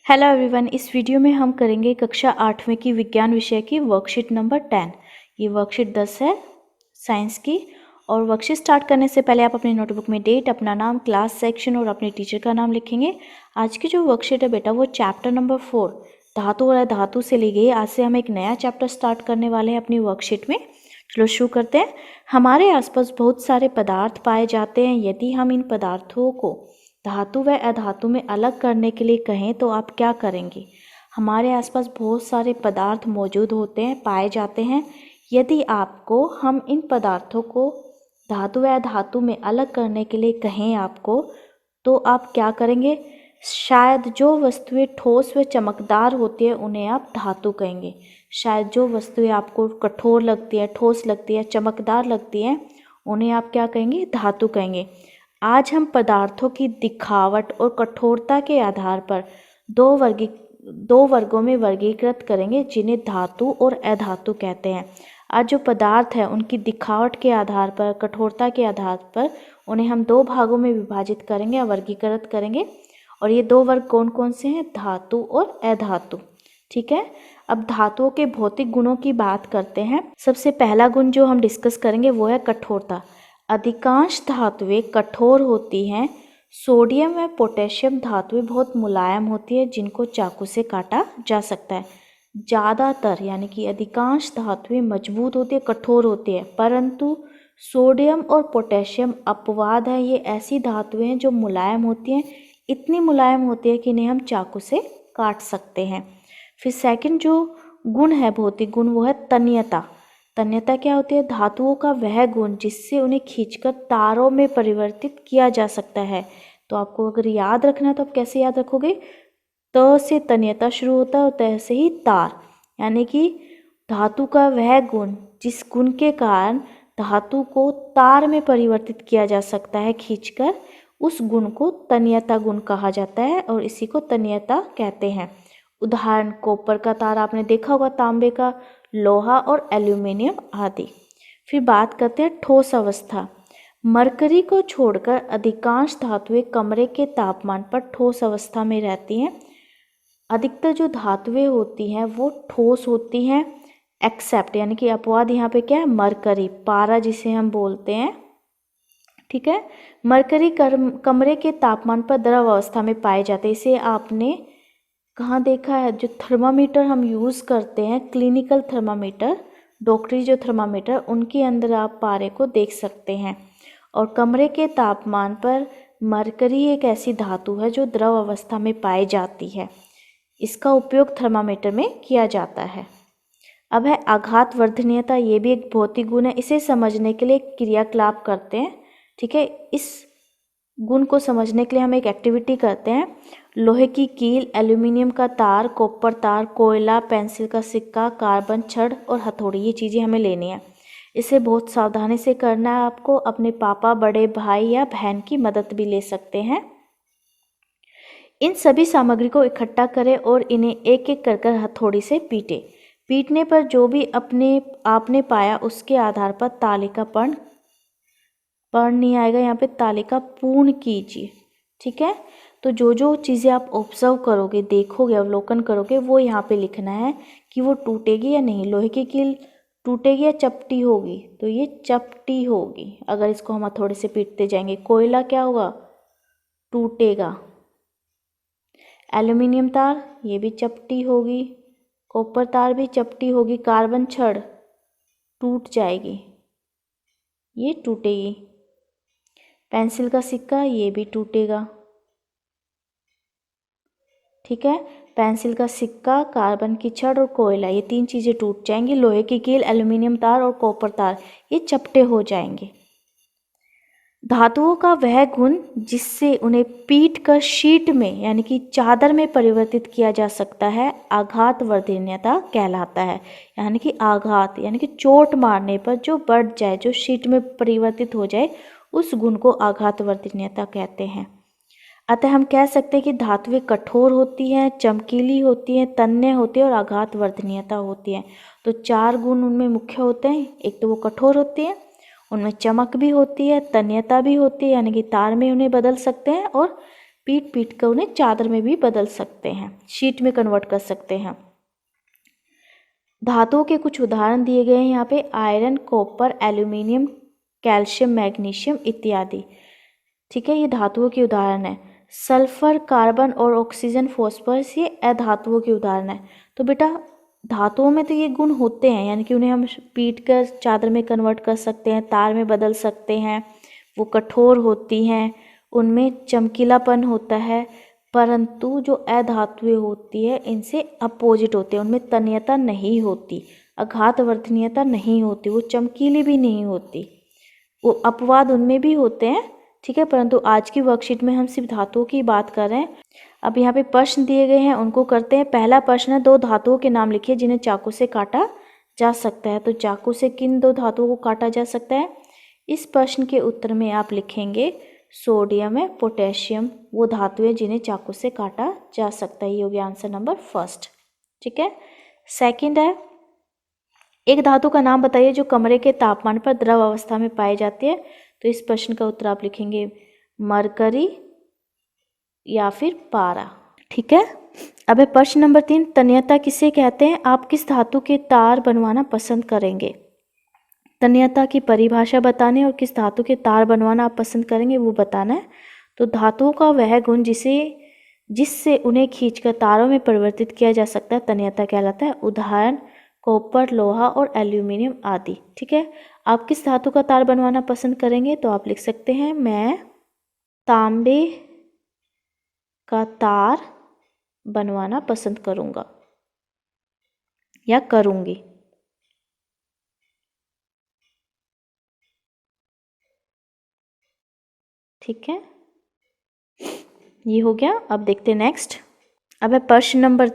Hello everyone. इस video में हम करेंगे कक्षा 8वीं की विज्ञान विषय की वर्कशीट नंबर 10। ये वर्कशीट 10 है साइंस की। और वर्कशीट स्टार्ट करने से पहले आप अपनी नोटबुक में डेट, अपना नाम, क्लास, सेक्शन और अपने टीचर का नाम लिखेंगे। आज की जो वर्कशीट है बेटा वो चैप्टर नंबर 4 धातु और अधातु से ली गई। आज से हम एक नया चैप्टर स्टार्ट करने वाले हैं अपनी वर्कशीट में। चलो शुरू करते हैं। हमारे आसपास बहुत सारे पदार्थ पाए जाते हैं। यदि हम इन पदार्थों को धातु व अधातु में अलग करने के लिए कहें तो आप क्या करेंगे। हमारे आसपास बहुत सारे पदार्थ मौजूद होते हैं, पाए जाते हैं। यदि आपको हम इन पदार्थों को धातु व अधातु में अलग करने के लिए कहें आपको, तो आप क्या करेंगे। शायद जो वस्तुएं ठोस व चमकदार होती है उन्हें आप धातु कहेंगे। शायद जो वस्तुएं आपको कठोर लगती है, ठोस लगती है, चमकदार लगती हैं, उन्हें आप क्या कहेंगे, धातु कहेंगे। आज हम पदार्थों की दिखावट और कठोरता के आधार पर दो वर्गों में वर्गीकृत करेंगे, जिन्हें धातु और अधातु कहते हैं। आज जो पदार्थ है उनकी दिखावट के आधार पर, कठोरता के आधार पर उन्हें हम दो भागों में विभाजित करेंगे या वर्गीकृत करेंगे। और ये दो वर्ग कौन कौन से हैं, धातु और अधातु। ठीक है। अब धातुओं के भौतिक गुणों की बात करते हैं। सबसे पहला गुण जो हम डिस्कस करेंगे वो है कठोरता। अधिकांश धातुएं कठोर होती हैं। सोडियम व पोटेशियम धातुएं बहुत मुलायम होती है, जिनको चाकू से काटा जा सकता है। ज़्यादातर यानी कि अधिकांश धातुएं मजबूत होती है, कठोर होती है, परंतु सोडियम और पोटेशियम अपवाद है। ये ऐसी धातुएं हैं जो मुलायम होती हैं, इतनी मुलायम होती है कि इन्हें हम चाकू से काट सकते हैं। फिर सेकंड जो गुण है, भौतिक गुण, वो है तन्यता। तन्यता क्या होती है, धातुओं का वह गुण जिससे उन्हें खींचकर तारों में परिवर्तित किया जा सकता है। तो आपको अगर याद रखना है तो आप कैसे याद रखोगे, त से तन्यता शुरू होता है और त से ही तार। यानी कि धातु का वह गुण जिस गुण के कारण धातु को तार में परिवर्तित किया जा सकता है खींचकर, उस गुण को तन्यता गुण कहा जाता है और इसी को तन्यता कहते हैं। उदाहरण कॉपर का तार आपने देखा होगा, तांबे का, लोहा और एल्यूमिनियम आदि। फिर बात करते हैं ठोस अवस्था। मरकरी को छोड़कर अधिकांश धातुएं कमरे के तापमान पर ठोस अवस्था में रहती हैं। अधिकतर जो धातुएं होती हैं वो ठोस होती हैं, एक्सेप्ट यानी कि अपवाद यहाँ पे क्या है, मरकरी, पारा जिसे हम बोलते हैं। ठीक है। मरकरी कमरे के तापमान पर द्रव अवस्था में पाए जाते हैं। इसे आपने कहाँ देखा है, जो थर्मामीटर हम यूज़ करते हैं, क्लिनिकल थर्मामीटर, डॉक्टरी जो थर्मामीटर, उनके अंदर आप पारे को देख सकते हैं। और कमरे के तापमान पर मरकरी एक ऐसी धातु है जो द्रव अवस्था में पाई जाती है। इसका उपयोग थर्मामीटर में किया जाता है। अब है आघात वर्धनीयता। ये भी एक भौतिक गुण है। इसे समझने के लिए क्रियाकलाप करते हैं। ठीक है। इस गुण को समझने के लिए हम एक एक्टिविटी करते हैं। लोहे की कील, एल्यूमिनियम का तार, कॉपर तार, कोयला, पेंसिल का सिक्का, कार्बन छड़ और हथौड़ी, ये चीज़ें हमें लेनी है। इसे बहुत सावधानी से करना है आपको। अपने पापा, बड़े भाई या बहन की मदद भी ले सकते हैं। इन सभी सामग्री को इकट्ठा करें और इन्हें एक एक कर हथौड़ी से पीटें। पीटने पर जो भी आपने पाया उसके आधार पर तालिका पर्ण नहीं आएगा, यहाँ पे तालिका पूर्ण कीजिए। ठीक है। तो जो जो चीज़ें आप ऑब्जर्व करोगे, देखोगे, अवलोकन करोगे, वो यहाँ पे लिखना है कि वो टूटेगी या नहीं। लोहे की कील टूटेगी या चपटी होगी, तो ये चपटी होगी अगर इसको हम हथौड़े से पीटते जाएंगे। कोयला क्या होगा, टूटेगा। एल्यूमिनियम तार, ये भी चपटी होगी। कॉपर तार भी चपटी होगी। कार्बन छड़ टूट जाएगी, ये टूटेगी। पेंसिल का सिक्का, ये भी टूटेगा। ठीक है। पेंसिल का सिक्का, कार्बन की छड़ और कोयला, ये तीन चीज़ें टूट जाएंगी। लोहे की कील, एल्यूमिनियम तार और कॉपर तार, ये चपटे हो जाएंगे। धातुओं का वह गुण जिससे उन्हें पीट कर शीट में यानी कि चादर में परिवर्तित किया जा सकता है, आघात वर्धनीयता कहलाता है। यानी कि आघात यानी कि चोट मारने पर जो बढ़ जाए, जो शीट में परिवर्तित हो जाए, उस गुण को आघात वर्धनीयता कहते हैं। अतः हम कह सकते हैं कि धातुएं कठोर होती हैं, चमकीली होती हैं, तन्य होती है और आघात वर्धनीयता होती है। तो चार गुण उनमें मुख्य होते हैं। एक तो वो कठोर होती है, उनमें चमक भी होती है, तन्यता भी होती है, यानी कि तार में उन्हें बदल सकते हैं, और पीट पीट कर उन्हें चादर में भी बदल सकते हैं, शीट में कन्वर्ट कर सकते हैं। धातुओं के कुछ उदाहरण दिए गए हैं यहाँ पे, iron, copper, aluminium, calcium, magnesium इत्यादि। ठीक है, ये धातुओं के उदाहरण है। सल्फर, कार्बन और ऑक्सीजन, फॉस्फोरस ये अधातुओं के उदाहरण है। तो बेटा धातुओं में तो ये गुण होते हैं, यानी कि उन्हें हम पीट कर चादर में कन्वर्ट कर सकते हैं, तार में बदल सकते हैं, वो कठोर होती हैं, उनमें चमकीलापन होता है। परंतु जो अधातुएं होती है इनसे अपोजिट होते हैं, उनमें तन्यता नहीं होती, आघातवर्धनीयता नहीं होती, वो चमकीली भी नहीं होती, वो अपवाद उनमें भी होते हैं। ठीक है, परंतु आज की वर्कशीट में हम सिर्फ धातुओं की बात कर रहे हैं। अब यहाँ पे प्रश्न दिए गए हैं, उनको करते हैं। पहला प्रश्न है, 2 धातुओं के नाम लिखिए जिन्हें चाकू से काटा जा सकता है। तो चाकू से किन 2 धातुओं को काटा जा सकता है? इस प्रश्न के उत्तर में आप लिखेंगे सोडियम है, पोटेशियम, वो धातुएं जिन्हें चाकू से काटा जा सकता है। ये हो गया आंसर नंबर फर्स्ट। ठीक है, सेकंड है, एक धातु का नाम बताइए जो कमरे के तापमान पर द्रव अवस्था में पाई जाती है। तो इस प्रश्न का उत्तर आप लिखेंगे मरकरी या फिर पारा। ठीक है, अब है प्रश्न नंबर 3, तन्यता किसे कहते हैं? आप किस धातु के तार बनवाना पसंद करेंगे? तन्यता की परिभाषा बताने और किस धातु के तार बनवाना आप पसंद करेंगे वो बताना है। तो धातुओं का वह गुण जिससे उन्हें खींचकर तारों में परिवर्तित किया जा सकता है तन्यता कहलाता है। उदाहरण कॉपर, लोहा और एल्यूमिनियम आदि। ठीक है, आप किस धातु का तार बनवाना पसंद करेंगे? तो आप लिख सकते हैं मैं तांबे का तार बनवाना पसंद करूंगा या करूंगी। ठीक है, ये हो गया। अब देखते हैं नेक्स्ट। अब है प्रश्न नंबर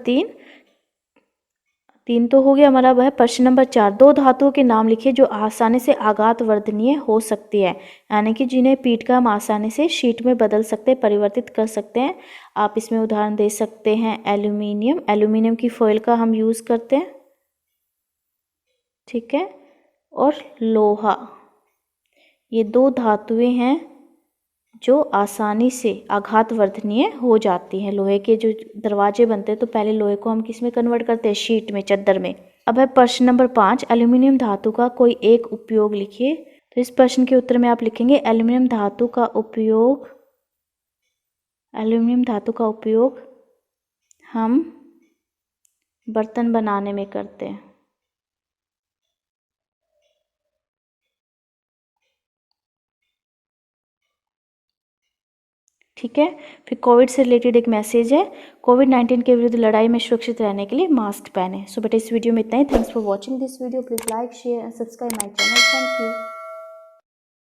3 तो हो गया हमारा। अब है प्रश्न नंबर 4, 2 धातुओं के नाम लिखिए जो आसानी से आघातवर्धनीय हो सकती है, यानी कि जिन्हें पीट कर हम आसानी से शीट में बदल सकते हैं, परिवर्तित कर सकते हैं। आप इसमें उदाहरण दे सकते हैं एल्यूमिनियम, एल्यूमिनियम की फॉइल का हम यूज़ करते हैं। ठीक है, और लोहा, ये 2 धातुएं हैं जो आसानी से आघातवर्धनीय हो जाती हैं। लोहे के जो दरवाजे बनते हैं तो पहले लोहे को हम किस में कन्वर्ट करते हैं? शीट में, चद्दर में। अब है प्रश्न नंबर 5, एल्यूमिनियम धातु का कोई एक उपयोग लिखिए। तो इस प्रश्न के उत्तर में आप लिखेंगे एल्यूमिनियम धातु का उपयोग हम बर्तन बनाने में करते हैं। ठीक है, फिर कोविड से रिलेटेड एक मैसेज है, कोविड-19 के विरुद्ध लड़ाई में सुरक्षित रहने के लिए मास्क पहने। सो बेटा इस वीडियो में इतना ही। Thanks for watching this video. Please like, share and subscribe my channel. Thank you.